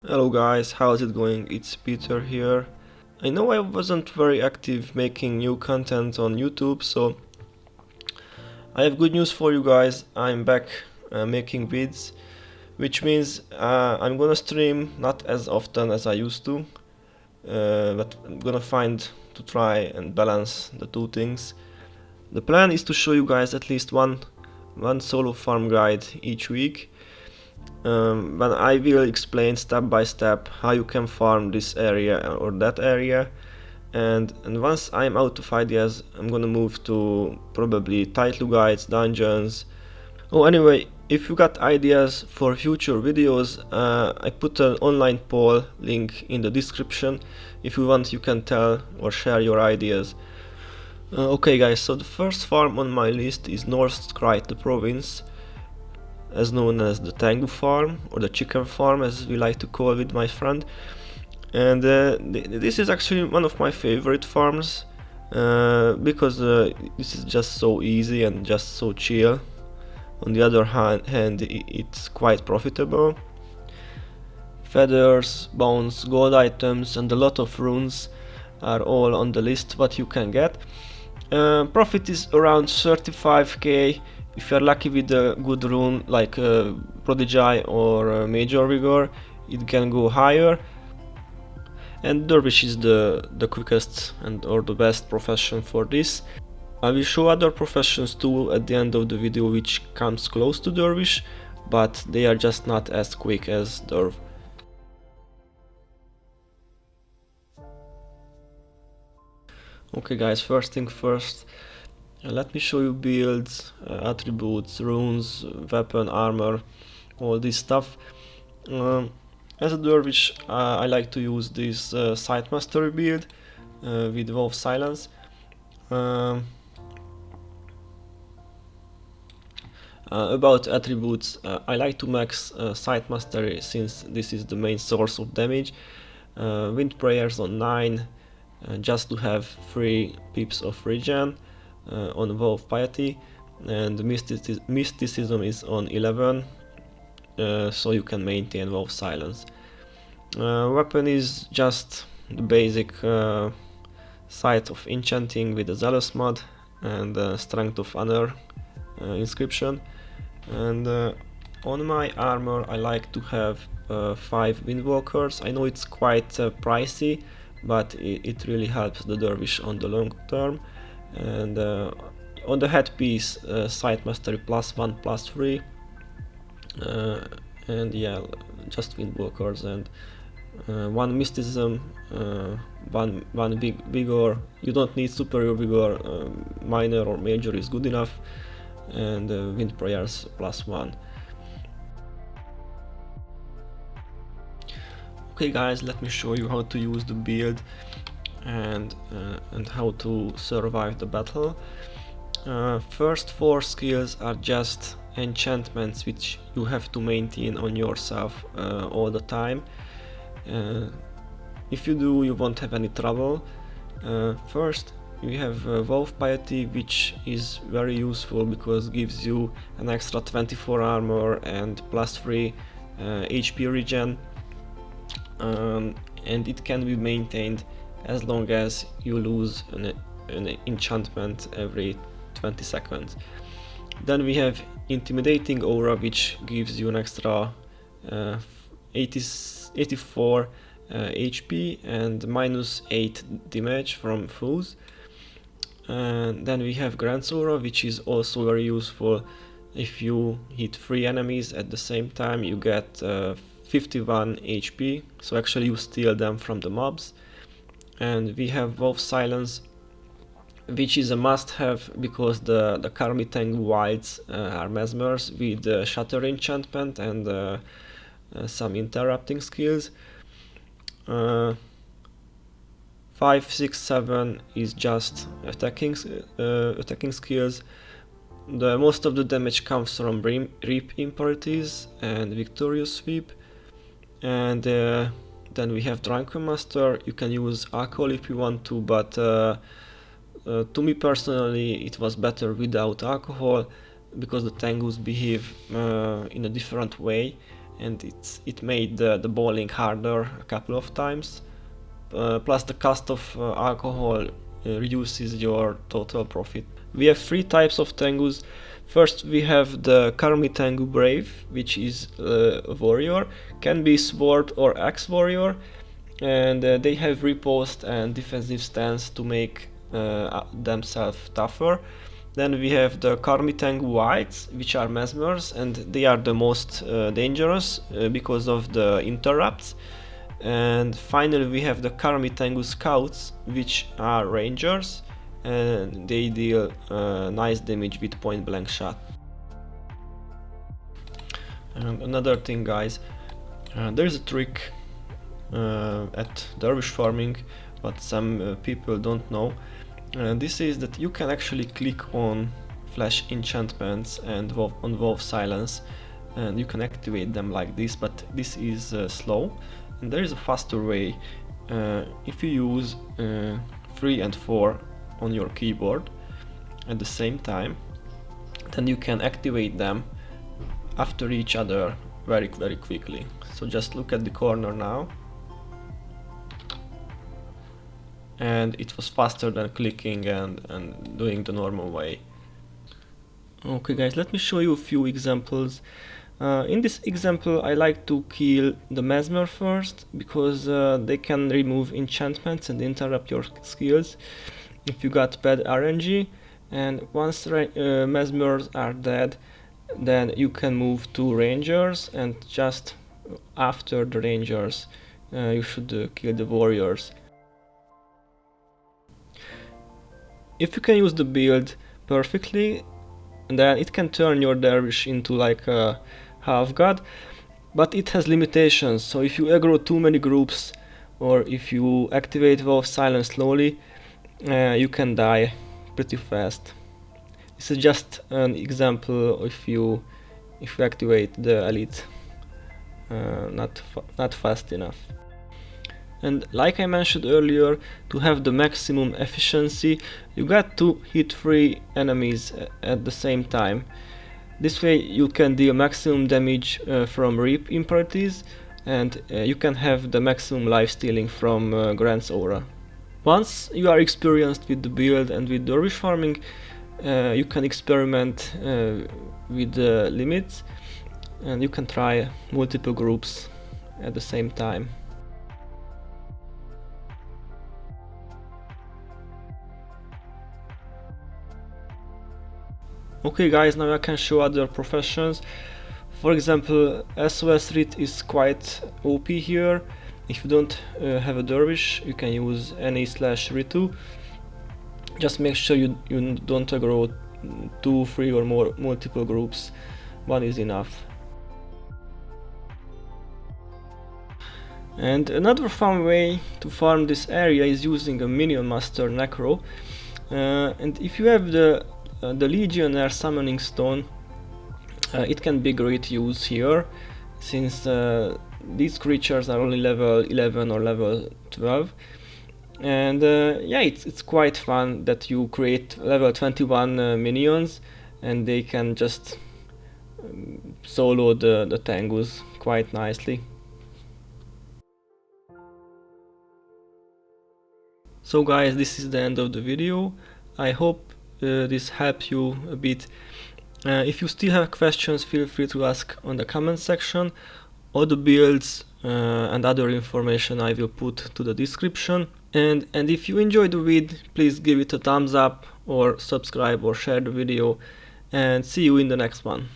Hello guys, how's it going? It's Peter here. I know I wasn't very active making new content on YouTube, so I have good news for you guys. I'm back making vids, which means I'm gonna stream not as often as I used to, but I'm gonna find to try and balance the two things. The plan is to show you guys at least one solo farm guide each week. When I will explain step by step how you can farm this area or that area, and once I'm out of ideas, I'm gonna move to probably title guides, dungeons. Oh, anyway, if you got ideas for future videos, I put an online poll link in the description. If you want, you can tell or share your ideas. Okay guys, so the first farm on my list is North Kryta province, as known as the Tengu farm, or the chicken farm as we like to call it, my friend. And this is actually one of my favorite farms, because this is just so easy and just so chill. On the other hand, it's quite profitable. Feathers, bones, gold items and a lot of runes are all on the list what you can get. Profit is around 35k. If you're lucky with a good rune like Prodigy or Major Vigor, it can go higher. And Dervish is the quickest and or the best profession for this. I will show other professions too at the end of the video which comes close to Dervish, but they are just not as quick as Derv. Okay guys, first thing first, let me show you builds, attributes, runes, weapon, armor, all this stuff. As a dervish, I like to use this scythe mastery build with Wolf Silence. About attributes, I like to max scythe mastery since this is the main source of damage. Wind prayers on 9, just to have 3 pips of regen. On Wolf Piety, and mysticism is on 11, so you can maintain Wolf Silence. Weapon is just the basic scythe of enchanting with a zealous mod and strength of honor inscription. And on my armor I like to have 5 windwalkers. I know it's quite pricey, but it really helps the dervish on the long term. And on the headpiece, scythe mastery +1 +3, and yeah, just windwalkers and 1 mysticism, one big vigor. You don't need superior vigor, minor or major is good enough, and wind prayers +1. Okay guys, let me show you how to use the build and how to survive the battle. First 4 skills are just enchantments which you have to maintain on yourself all the time. If you do, you won't have any trouble. First we have Wolf Piety, which is very useful because gives you an extra 24 armor and +3 HP regen, and it can be maintained as long as you lose an enchantment every 20 seconds. Then we have Intimidating Aura, which gives you an extra 84 HP and -8 damage from foes. And then we have Grant's Aura, which is also very useful. If you hit 3 enemies at the same time, you get 51 HP, so actually you steal them from the mobs. And we have Wolf Silence, which is a must-have because the Karmi Tengu wilds are mesmers with Shatter enchantment and some interrupting skills. 5, 6, 7 is just attacking skills. Most of the damage comes from Reap Impurities and Victorious Sweep. And then we have Drunken Master. You can use alcohol if you want to, but to me personally it was better without alcohol because the Tengus behave in a different way, and it made the bowling harder a couple of times. Plus the cost of alcohol reduces your total profit. We have three types of Tengus. First we have the Karmi Tengu Brave, which is a warrior, can be sword or axe warrior, and they have riposte and defensive stance to make themselves tougher. Then we have the Karmi Tengu Whites, which are mesmers, and they are the most dangerous because of the interrupts. And finally we have the Karmi Tengu Scouts, which are rangers, and they deal nice damage with point blank shot. And another thing, guys, there's a trick at Dervish farming, but some people don't know. This is that you can actually click on flash enchantments and on Wolf Silence, and you can activate them like this, but this is slow. And there is a faster way. If you use 3 and 4 on your keyboard at the same time, then you can activate them after each other very quickly. So just look at the corner now, and it was faster than clicking and doing the normal way. Okay guys, let me show you a few examples. In this example I like to kill the mesmer first, because they can remove enchantments and interrupt your skills if you got bad RNG, and once mesmers are dead, then you can move to rangers, and just after the rangers you should kill the warriors. If you can use the build perfectly, then it can turn your dervish into like a half god, but it has limitations. So if you aggro too many groups, or if you activate Wolf Silence slowly, you can die pretty fast. This is just an example if you activate the elite not fast enough. And like I mentioned earlier, to have the maximum efficiency, you got to hit 3 enemies at the same time. This way you can deal maximum damage from Reap Imperatrices, and you can have the maximum life stealing from Grant's Aura. Once you are experienced with the build and with Dervish farming, you can experiment with the limits, and you can try multiple groups at the same time. Okay guys, now I can show other professions. For example, SOS Rit is quite OP here. If you don't have a dervish, you can use any /Ritu. Just make sure you don't aggro 2, 3 or more multiple groups. 1 is enough. And another fun way to farm this area is using a minion master necro. And if you have the Legionnaire Summoning Stone, it can be great use here, since these creatures are only level 11 or level 12. And yeah, it's quite fun that you create level 21 minions, and they can just solo the Tengus quite nicely. So guys, this is the end of the video. I hope this helped you a bit. If you still have questions, feel free to ask on the comment section. All the builds and other information I will put to the description. And if you enjoyed the vid, please give it a thumbs up or subscribe or share the video, and see you in the next one.